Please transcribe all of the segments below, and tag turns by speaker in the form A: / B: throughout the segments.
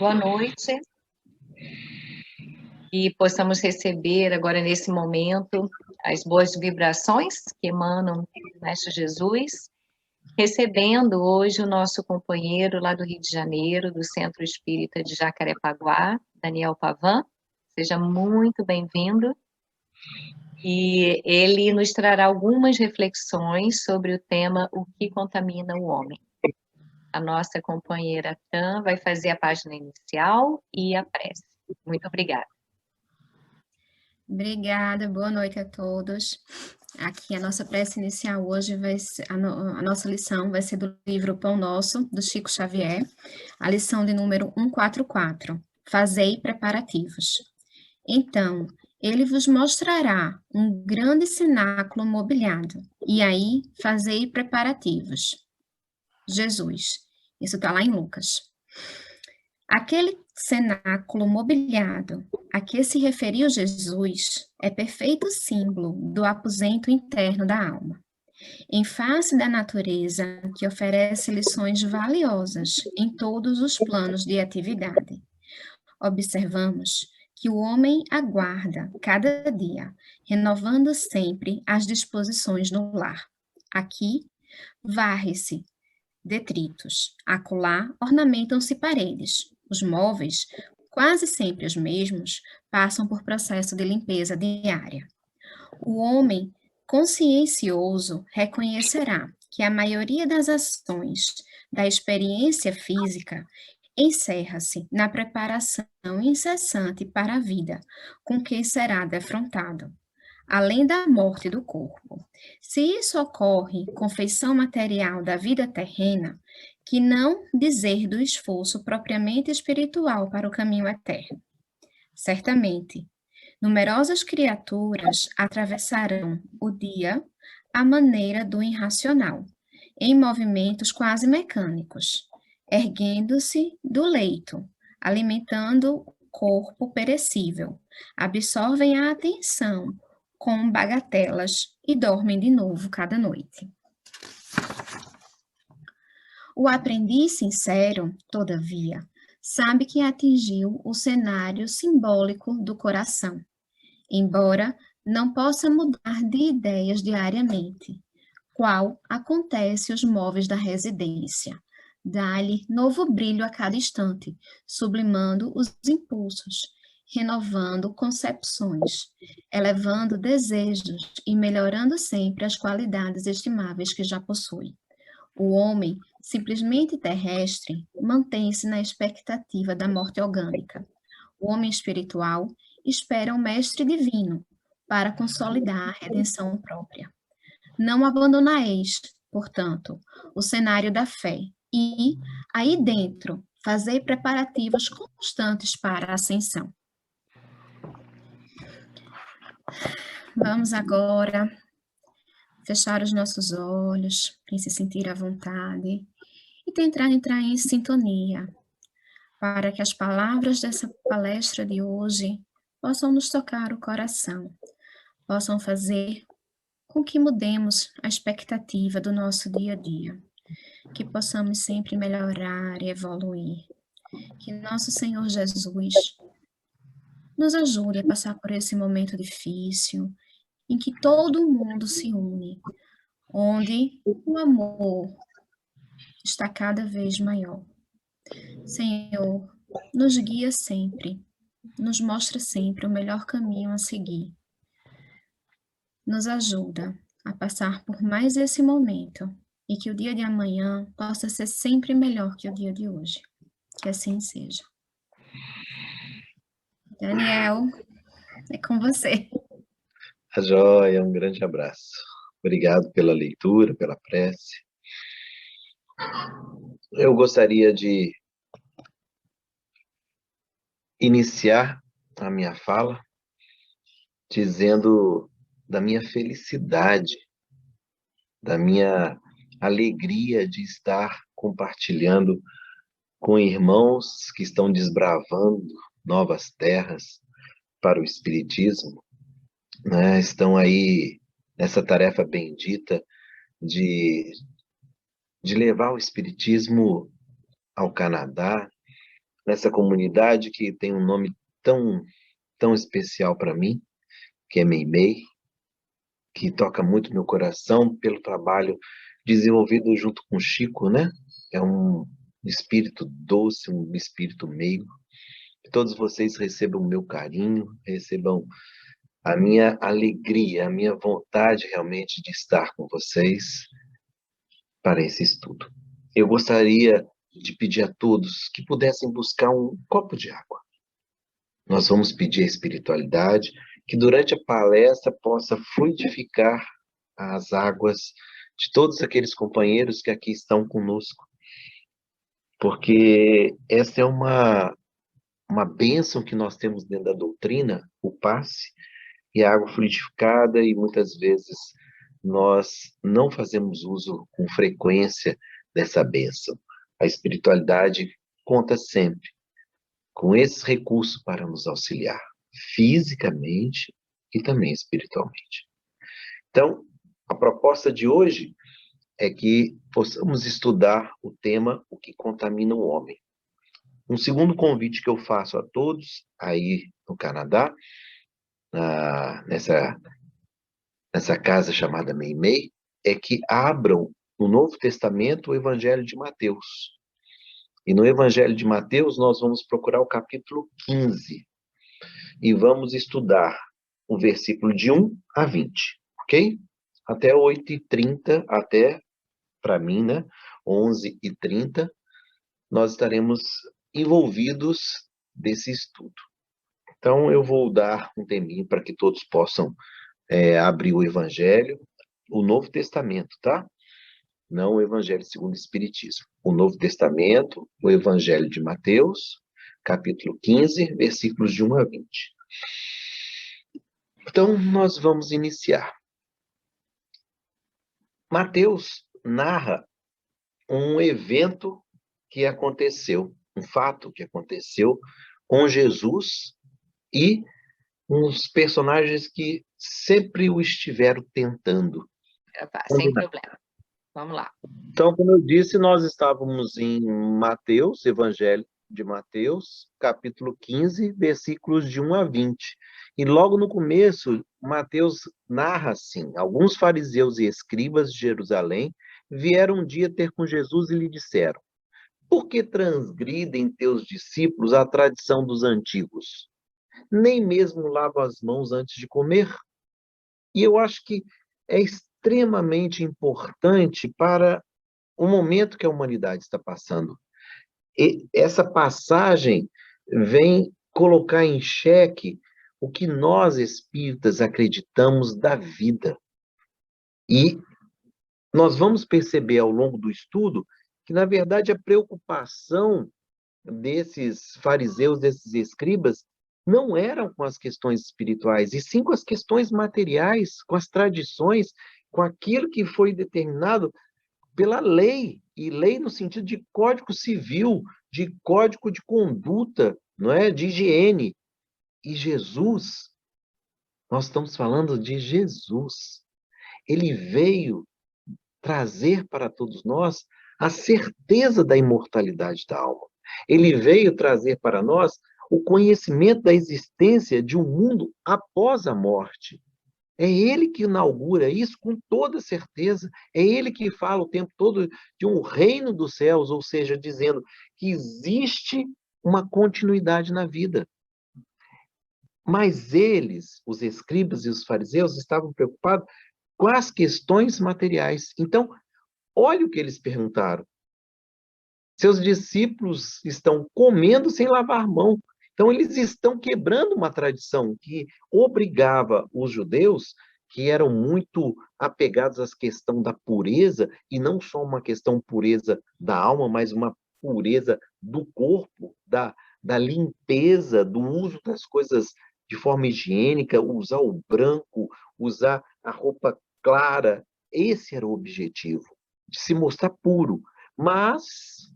A: Boa noite, e possamos receber agora nesse momento as boas vibrações que emanam do Mestre Jesus, recebendo hoje o nosso companheiro lá do Rio de Janeiro, do Centro Espírita de Jacarepaguá, Daniel Pavan. Seja muito bem-vindo. E ele nos trará algumas reflexões sobre o tema O que contamina o homem. A nossa companheira Tan vai fazer a página inicial e a prece. Muito obrigada.
B: Obrigada, boa noite a todos. Aqui a nossa prece inicial hoje vai ser, a nossa lição vai ser do livro Pão Nosso, do Chico Xavier, a lição de número 144, Fazei preparativos. Então, ele vos mostrará um grande cenáculo mobiliado, e aí fazei preparativos. Jesus, isso está lá em Lucas. Aquele cenáculo mobiliado a que se referiu Jesus é perfeito símbolo do aposento interno da alma. Em face da natureza que oferece lições valiosas em todos os planos de atividade, observamos que o homem aguarda cada dia, renovando sempre as disposições no lar. Aqui, varre-se detritos, acolá ornamentam-se paredes. Os móveis, quase sempre os mesmos, passam por processo de limpeza diária. O homem consciencioso reconhecerá que a maioria das ações da experiência física encerra-se na preparação incessante para a vida com que será defrontado, além da morte do corpo. Se isso ocorre com feição material da vida terrena, que não dizer do esforço propriamente espiritual para o caminho eterno. Certamente, numerosas criaturas atravessarão o dia à maneira do irracional, em movimentos quase mecânicos, erguendo-se do leito, alimentando o corpo perecível, absorvem a atenção com bagatelas e dormem de novo cada noite. O aprendiz sincero, todavia, sabe que atingiu o cenário simbólico do coração, embora não possa mudar de ideias diariamente, qual acontece os móveis da residência. Dá-lhe novo brilho a cada instante, sublimando os impulsos, renovando concepções, elevando desejos e melhorando sempre as qualidades estimáveis que já possui. O homem, simplesmente terrestre, mantém-se na expectativa da morte orgânica. O homem espiritual espera um mestre divino para consolidar a redenção própria. Não abandonareis, portanto, o cenário da fé e, aí dentro, fazei preparativos constantes para a ascensão. Vamos agora fechar os nossos olhos, quem se sentir à vontade, e tentar entrar em sintonia, para que as palavras dessa palestra de hoje possam nos tocar o coração, possam fazer com que mudemos a expectativa do nosso dia a dia, que possamos sempre melhorar e evoluir, que nosso Senhor Jesus nos ajude a passar por esse momento difícil, em que todo mundo se une, onde o amor está cada vez maior. Senhor, nos guia sempre, nos mostra sempre o melhor caminho a seguir. Nos ajuda a passar por mais esse momento e que o dia de amanhã possa ser sempre melhor que o dia de hoje. Que assim seja. Daniel, é com você.
C: A joia, um grande abraço. Obrigado pela leitura, pela prece. Eu gostaria de iniciar a minha fala dizendo da minha felicidade, da minha alegria de estar compartilhando com irmãos que estão desbravando novas terras para o Espiritismo, né? Estão aí nessa tarefa bendita de levar o Espiritismo ao Canadá, nessa comunidade que tem um nome tão especial para mim, que é Meimei, que toca muito meu coração pelo trabalho desenvolvido junto com o Chico, né? É um espírito doce, um espírito meigo. Que todos vocês recebam o meu carinho, recebam a minha alegria, a minha vontade realmente de estar com vocês para esse estudo. Eu gostaria de pedir a todos que pudessem buscar um copo de água. Nós vamos pedir a espiritualidade que durante a palestra possa fluidificar as águas de todos aqueles companheiros que aqui estão conosco, porque essa é uma bênção que nós temos dentro da doutrina, o passe, e a água fluidificada, e muitas vezes nós não fazemos uso com frequência dessa bênção. A espiritualidade conta sempre com esses recursos para nos auxiliar, fisicamente e também espiritualmente. Então, a proposta de hoje é que possamos estudar o tema O que contamina o homem. Um segundo convite que eu faço a todos aí no Canadá, nessa casa chamada Meimei, é que abram no Novo Testamento o Evangelho de Mateus. E no Evangelho de Mateus nós vamos procurar o capítulo 15 e vamos estudar o versículo de 1 a 20, ok? Até 8h30, até, para mim, né, 11h30, nós estaremos envolvidos desse estudo. Então, eu vou dar um tempinho para que todos possam abrir o Evangelho, o Novo Testamento, tá? Não o Evangelho segundo o Espiritismo. O Novo Testamento, o Evangelho de Mateus, capítulo 15, versículos de 1 a 20. Então, nós vamos iniciar. Mateus narra um evento que aconteceu, um fato que aconteceu com Jesus e uns personagens que sempre o estiveram tentando.
A: Sem problema. Vamos lá.
C: Então, como eu disse, nós estávamos em Mateus, Evangelho de Mateus, capítulo 15, versículos de 1 a 20. E logo no começo, Mateus narra assim: alguns fariseus e escribas de Jerusalém vieram um dia ter com Jesus e lhe disseram: por que transgridem teus discípulos a tradição dos antigos? Nem mesmo lavam as mãos antes de comer? E eu acho que é extremamente importante para o momento que a humanidade está passando. E essa passagem vem colocar em xeque o que nós espíritas acreditamos da vida. E nós vamos perceber ao longo do estudo que, na verdade, a preocupação desses fariseus, desses escribas, não eram com as questões espirituais, e sim com as questões materiais, com as tradições, com aquilo que foi determinado pela lei, e lei no sentido de código civil, de código de conduta, não é? De higiene. E Jesus, nós estamos falando de Jesus. Ele veio trazer para todos nós a certeza da imortalidade da alma. Ele veio trazer para nós o conhecimento da existência de um mundo após a morte. É ele que inaugura isso com toda certeza. É ele que fala o tempo todo de um reino dos céus, ou seja, dizendo que existe uma continuidade na vida. Mas eles, os escribas e os fariseus, estavam preocupados com as questões materiais. Então, olha o que eles perguntaram. Seus discípulos estão comendo sem lavar mão. Então, eles estão quebrando uma tradição que obrigava os judeus, que eram muito apegados à questão da pureza, e não só uma questão pureza da alma, mas uma pureza do corpo, da limpeza, do uso das coisas de forma higiênica, usar o branco, usar a roupa clara. Esse era o objetivo, de se mostrar puro. Mas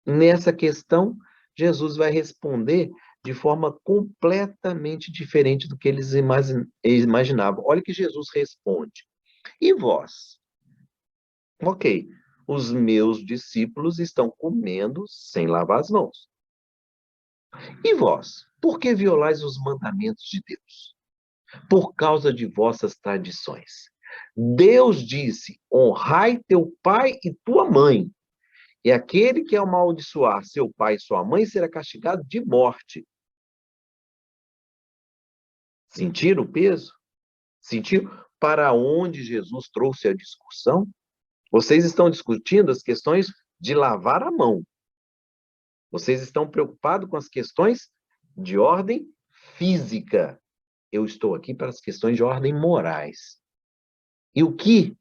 C: nessa questão, Jesus vai responder de forma completamente diferente do que eles imaginavam. Olha que Jesus responde. E vós? Ok, os meus discípulos estão comendo sem lavar as mãos. E vós, por que violais os mandamentos de Deus? Por causa de vossas tradições. Deus disse: honrai teu pai e tua mãe. E aquele que amaldiçoar seu pai e sua mãe será castigado de morte. Sentiram o peso? Sentiram para onde Jesus trouxe a discussão? Vocês estão discutindo as questões de lavar a mão. Vocês estão preocupados com as questões de ordem física. Eu estou aqui para as questões de ordem morais. E o que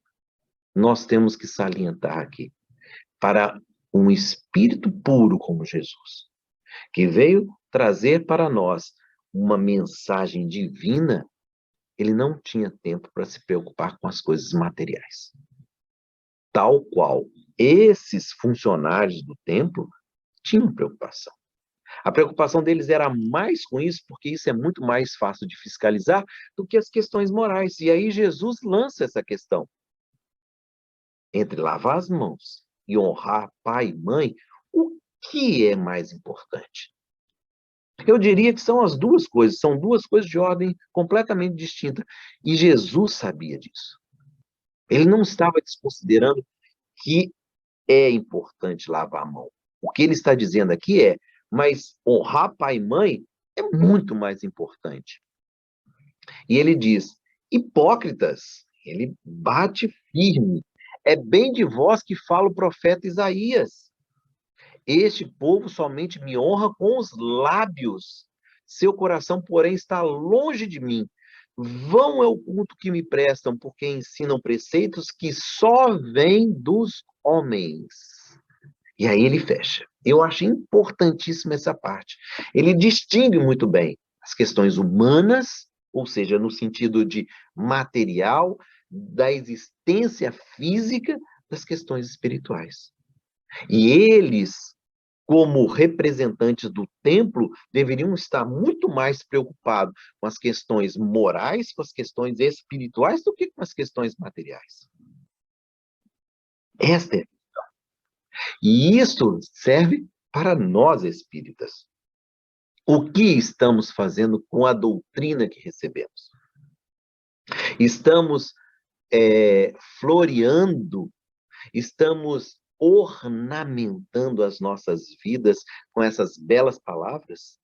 C: nós temos que salientar aqui? Para um espírito puro como Jesus, que veio trazer para nós uma mensagem divina, ele não tinha tempo para se preocupar com as coisas materiais. Tal qual esses funcionários do templo tinham preocupação. A preocupação deles era mais com isso, porque isso é muito mais fácil de fiscalizar do que as questões morais. E aí Jesus lança essa questão. Entre lavar as mãos e honrar pai e mãe, o que é mais importante? Eu diria que são as duas coisas, são duas coisas de ordem completamente distinta. E Jesus sabia disso. Ele não estava desconsiderando que é importante lavar a mão. O que ele está dizendo aqui é, mas honrar pai e mãe é muito mais importante. E ele diz, hipócritas, ele bate firme. É bem de vós que fala o profeta Isaías. Este povo somente me honra com os lábios. Seu coração, porém, está longe de mim. Vão é o culto que me prestam, porque ensinam preceitos que só vêm dos homens. E aí ele fecha. Eu acho importantíssima essa parte. Ele distingue muito bem as questões humanas, ou seja, no sentido de material, da existência física, das questões espirituais. E eles, como representantes do templo, deveriam estar muito mais preocupados com as questões morais, com as questões espirituais, do que com as questões materiais. Esta é a questão. E isso serve para nós espíritas. O que estamos fazendo com a doutrina que recebemos? Estamos floreando, estamos ornamentando as nossas vidas com essas belas palavras,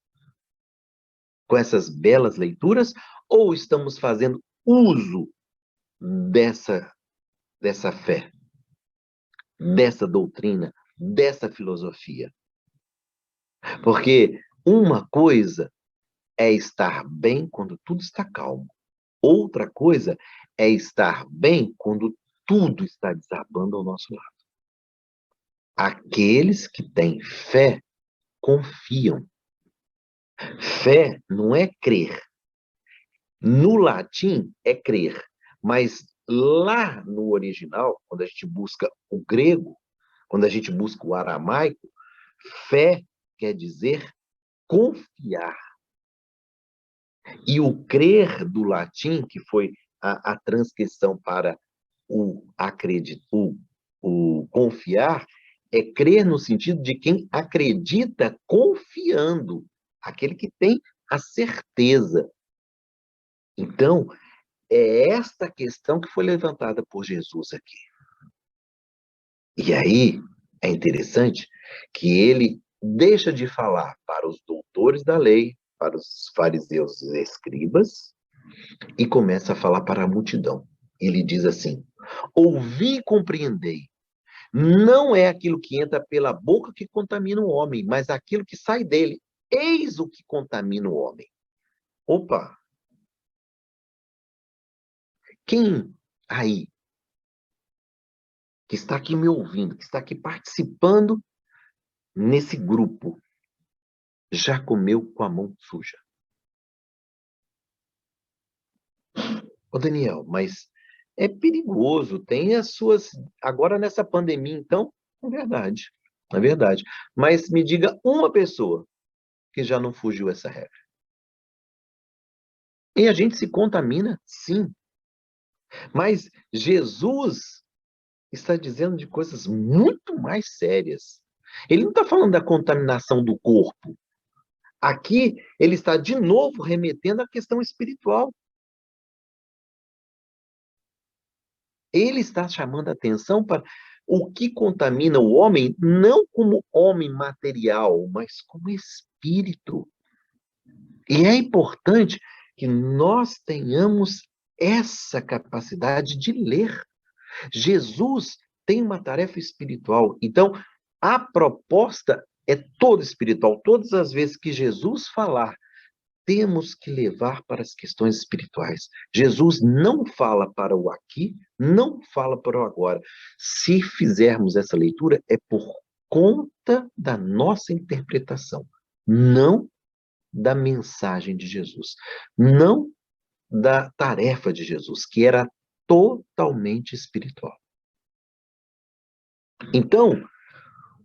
C: com essas belas leituras, ou estamos fazendo uso dessa fé, dessa doutrina, dessa filosofia? Porque uma coisa é estar bem quando tudo está calmo. Outra coisa é estar bem quando tudo está desabando ao nosso lado. Aqueles que têm fé confiam. Fé não é crer. No latim é crer, mas lá no original, quando a gente busca o grego, quando a gente busca o aramaico, fé quer dizer confiar. E o crer do latim, que foi a transcrição para o acreditar, o confiar, é crer no sentido de quem acredita confiando, aquele que tem a certeza. Então, é esta questão que foi levantada por Jesus aqui. E aí, é interessante que ele deixa de falar para os doutores da lei, para os fariseus e escribas, e começa a falar para a multidão. Ele diz assim, ouvi e compreendei. Não é aquilo que entra pela boca que contamina o homem, mas aquilo que sai dele. Eis o que contamina o homem. Opa! Quem aí, que está aqui me ouvindo, que está aqui participando nesse grupo, já comeu com a mão suja? Ô Daniel, mas é perigoso, tem as suas... Agora nessa pandemia, então, é verdade. É verdade. Mas me diga uma pessoa que já não fugiu essa regra. E a gente se contamina, sim. Mas Jesus está dizendo de coisas muito mais sérias. Ele não está falando da contaminação do corpo. Aqui, ele está de novo remetendo à questão espiritual. Ele está chamando a atenção para o que contamina o homem, não como homem material, mas como espírito. E é importante que nós tenhamos essa capacidade de ler. Jesus tem uma tarefa espiritual. Então, a proposta é toda espiritual. Todas as vezes que Jesus falar, temos que levar para as questões espirituais. Jesus não fala para o aqui, não fala para o agora. Se fizermos essa leitura, é por conta da nossa interpretação, não da mensagem de Jesus, não da tarefa de Jesus, que era totalmente espiritual. Então,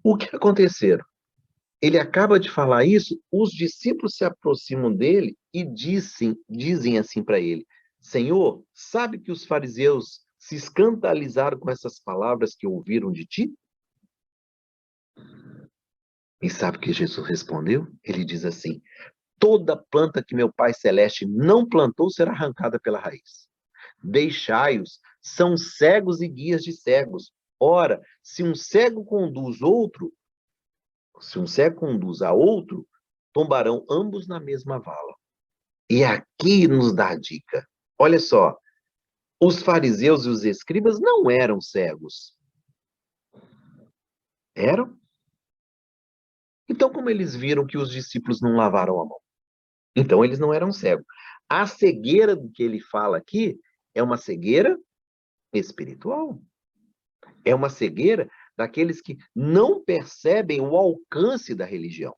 C: o que aconteceu? Ele acaba de falar isso, os discípulos se aproximam dele e dizem assim para ele: Senhor, sabe que os fariseus se escandalizaram com essas palavras que ouviram de ti? E sabe o que Jesus respondeu? Ele diz assim: toda planta que meu Pai Celeste não plantou será arrancada pela raiz. Deixai-os, são cegos e guias de cegos. Ora, se um cego conduz a outro, tombarão ambos na mesma vala. E aqui nos dá a dica. Olha só, os fariseus e os escribas não eram cegos. Eram? Então, como eles viram que os discípulos não lavaram a mão? Então, eles não eram cegos. A cegueira do que ele fala aqui é uma cegueira espiritual. É uma cegueira daqueles que não percebem o alcance da religião.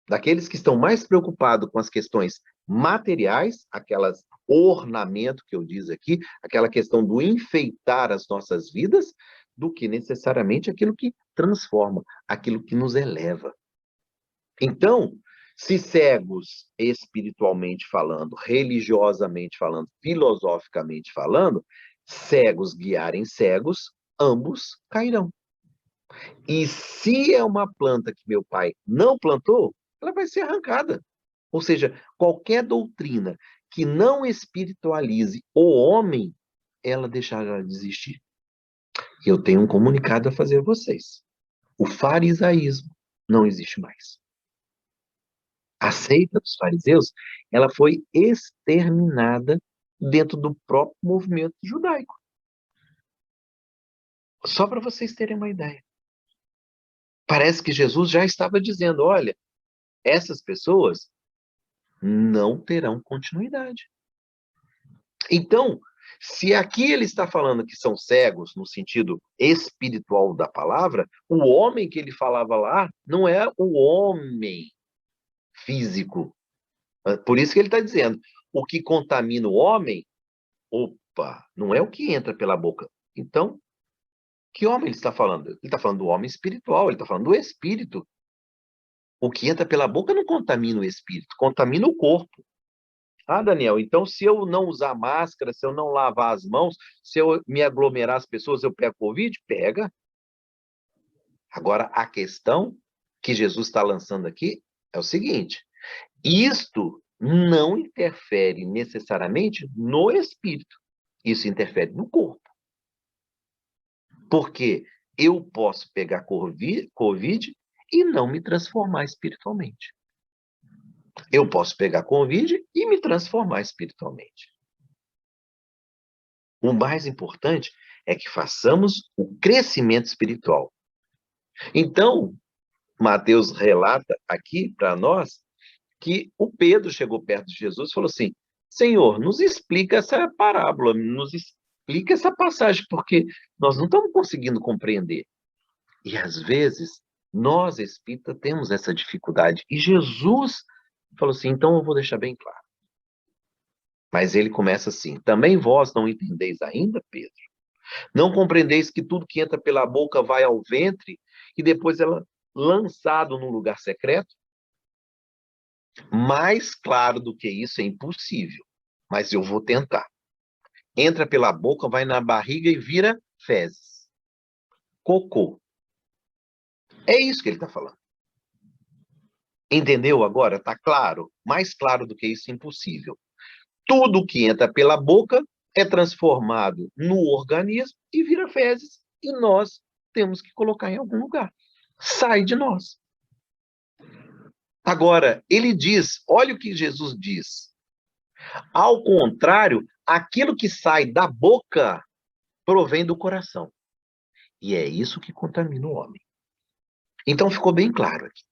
C: Daqueles que estão mais preocupados com as questões materiais, aquelas ornamento que eu disse aqui, aquela questão do enfeitar as nossas vidas, do que necessariamente aquilo que transforma, aquilo que nos eleva. Então, se cegos espiritualmente falando, religiosamente falando, filosoficamente falando, cegos guiarem cegos, ambos cairão. E se é uma planta que meu pai não plantou, ela vai ser arrancada. Ou seja, qualquer doutrina que não espiritualize o homem, ela deixará de existir. E eu tenho um comunicado a fazer a vocês. O farisaísmo não existe mais. A seita dos fariseus, ela foi exterminada dentro do próprio movimento judaico. Só para vocês terem uma ideia. Parece que Jesus já estava dizendo, olha, essas pessoas não terão continuidade. Então, se aqui ele está falando que são cegos no sentido espiritual da palavra, o homem que ele falava lá não é o homem físico. Por isso que ele está dizendo, o que contamina o homem, opa, não é o que entra pela boca. Então, que homem ele está falando? Ele está falando do homem espiritual, ele está falando do espírito. O que entra pela boca não contamina o espírito, contamina o corpo. Ah, Daniel, então se eu não usar máscara, se eu não lavar as mãos, se eu me aglomerar as pessoas, eu pego Covid? Pega. Agora, a questão que Jesus está lançando aqui é o seguinte: isto não interfere necessariamente no espírito, isso interfere no corpo. Porque eu posso pegar Covid e não me transformar espiritualmente. Eu posso pegar Covid e me transformar espiritualmente. O mais importante é que façamos o crescimento espiritual. Então, Mateus relata aqui para nós que o Pedro chegou perto de Jesus e falou assim: Senhor, nos explica essa parábola, nos explica essa passagem, porque nós não estamos conseguindo compreender. E às vezes, nós espíritas temos essa dificuldade. E Jesus falou assim: então eu vou deixar bem claro. Mas ele começa assim: também vós não entendeis ainda, Pedro? Não compreendeis que tudo que entra pela boca vai ao ventre e depois é lançado num lugar secreto? Mais claro do que isso é impossível, mas eu vou tentar. Entra pela boca, vai na barriga e vira fezes. Cocô. É isso que ele está falando. Entendeu agora? Está claro? Mais claro do que isso, impossível. Tudo que entra pela boca é transformado no organismo e vira fezes. E nós temos que colocar em algum lugar. Sai de nós. Agora, ele diz, olha o que Jesus diz. Ao contrário, aquilo que sai da boca provém do coração. E é isso que contamina o homem. Então ficou bem claro aqui.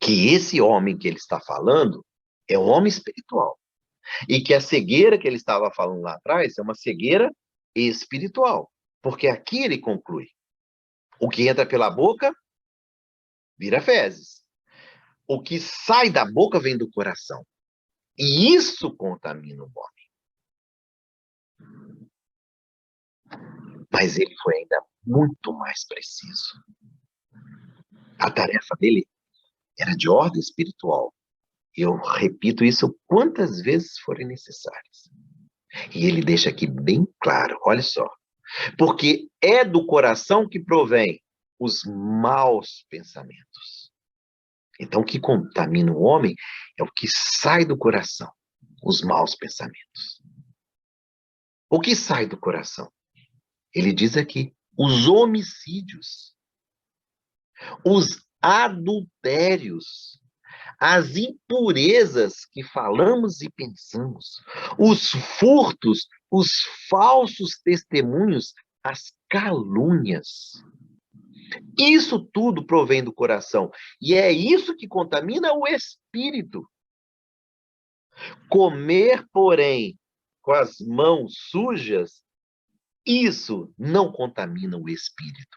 C: Que esse homem que ele está falando é um homem espiritual. E que a cegueira que ele estava falando lá atrás é uma cegueira espiritual. Porque aqui ele conclui. O que entra pela boca vira fezes. O que sai da boca vem do coração. E isso contamina o homem. Mas ele foi ainda muito mais preciso. A tarefa dele era de ordem espiritual. Eu repito isso quantas vezes forem necessárias. E ele deixa aqui bem claro, olha só. Porque é do coração que provém os maus pensamentos. Então, o que contamina o homem é o que sai do coração, os maus pensamentos. O que sai do coração? Ele diz aqui, os homicídios, os adultérios, as impurezas que falamos e pensamos, os furtos, os falsos testemunhos, as calúnias. Isso tudo provém do coração. E é isso que contamina o espírito. Comer, porém, com as mãos sujas, isso não contamina o espírito.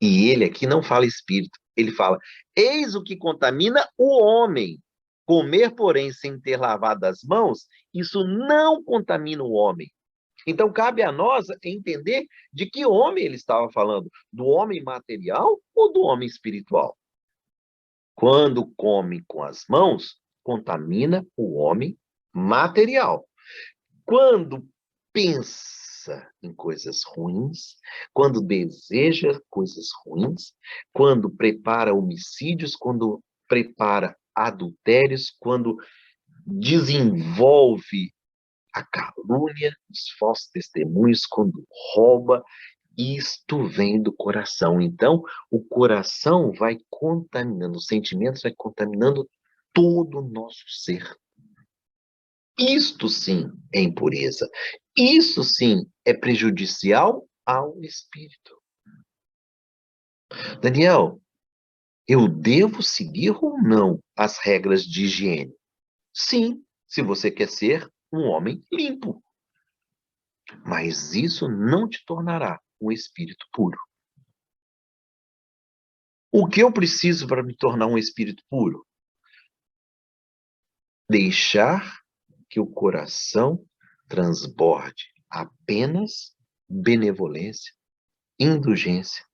C: E ele aqui não fala espírito, ele fala, eis o que contamina o homem. Comer, porém, sem ter lavado as mãos, isso não contamina o homem. Então, cabe a nós entender de que homem ele estava falando, do homem material ou do homem espiritual. Quando come com as mãos, contamina o homem material. Quando pensa em coisas ruins, quando deseja coisas ruins, quando prepara homicídios, quando prepara adultérios, quando desenvolve a calúnia, os falsos testemunhos, quando rouba, isto vem do coração. Então, o coração vai contaminando, os sentimentos vai contaminando todo o nosso ser. Isto sim é impureza. Isso sim é prejudicial ao espírito. Daniel, eu devo seguir ou não as regras de higiene? Sim, se você quer ser um homem limpo. Mas isso não te tornará um espírito puro. O que eu preciso para me tornar um espírito puro? Deixar que o coração transborde apenas benevolência, indulgência,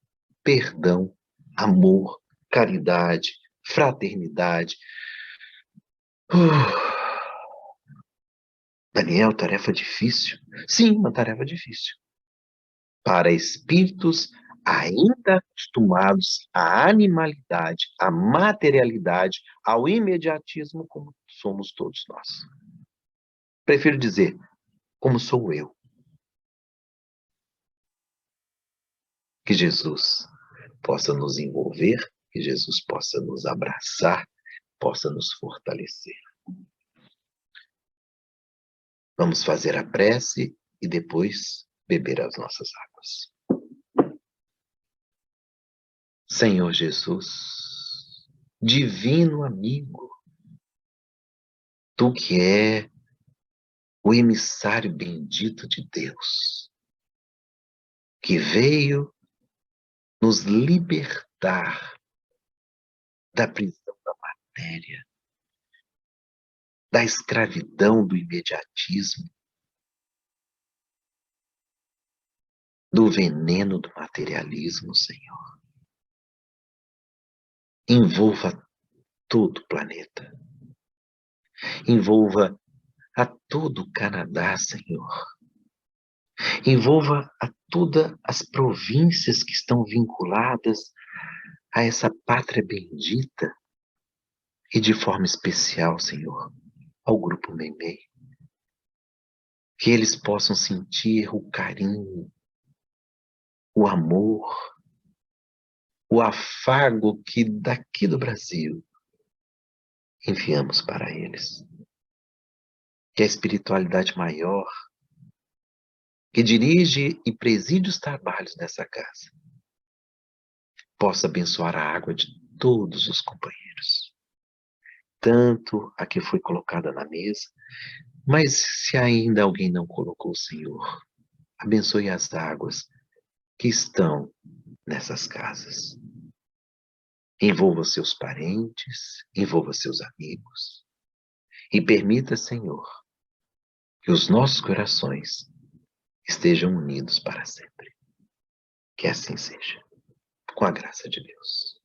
C: perdão, amor, caridade, fraternidade. Daniel, tarefa difícil? Sim, uma tarefa difícil. Para espíritos ainda acostumados à animalidade, à materialidade, ao imediatismo, como somos todos nós. Prefiro dizer, como sou eu. Que Jesus possa nos envolver, que Jesus possa nos abraçar, possa nos fortalecer. Vamos fazer a prece e depois beber as nossas águas. Senhor Jesus, divino amigo, tu que é o emissário bendito de Deus, que veio nos libertar da prisão da matéria, da escravidão do imediatismo, do veneno do materialismo, Senhor. Envolva todo o planeta. Envolva a todo o Canadá, Senhor. Envolva a todas as províncias que estão vinculadas a essa pátria bendita e de forma especial, Senhor, ao Grupo Meimei. Que eles possam sentir o carinho, o amor, o afago que daqui do Brasil enviamos para eles. Que a espiritualidade maior, que dirige e preside os trabalhos dessa casa, possa abençoar a água de todos os companheiros. Tanto a que foi colocada na mesa, mas se ainda alguém não colocou, Senhor, abençoe as águas que estão nessas casas. Envolva seus parentes, envolva seus amigos. E permita, Senhor, que os nossos corações estejam unidos para sempre. Que assim seja, com a graça de Deus.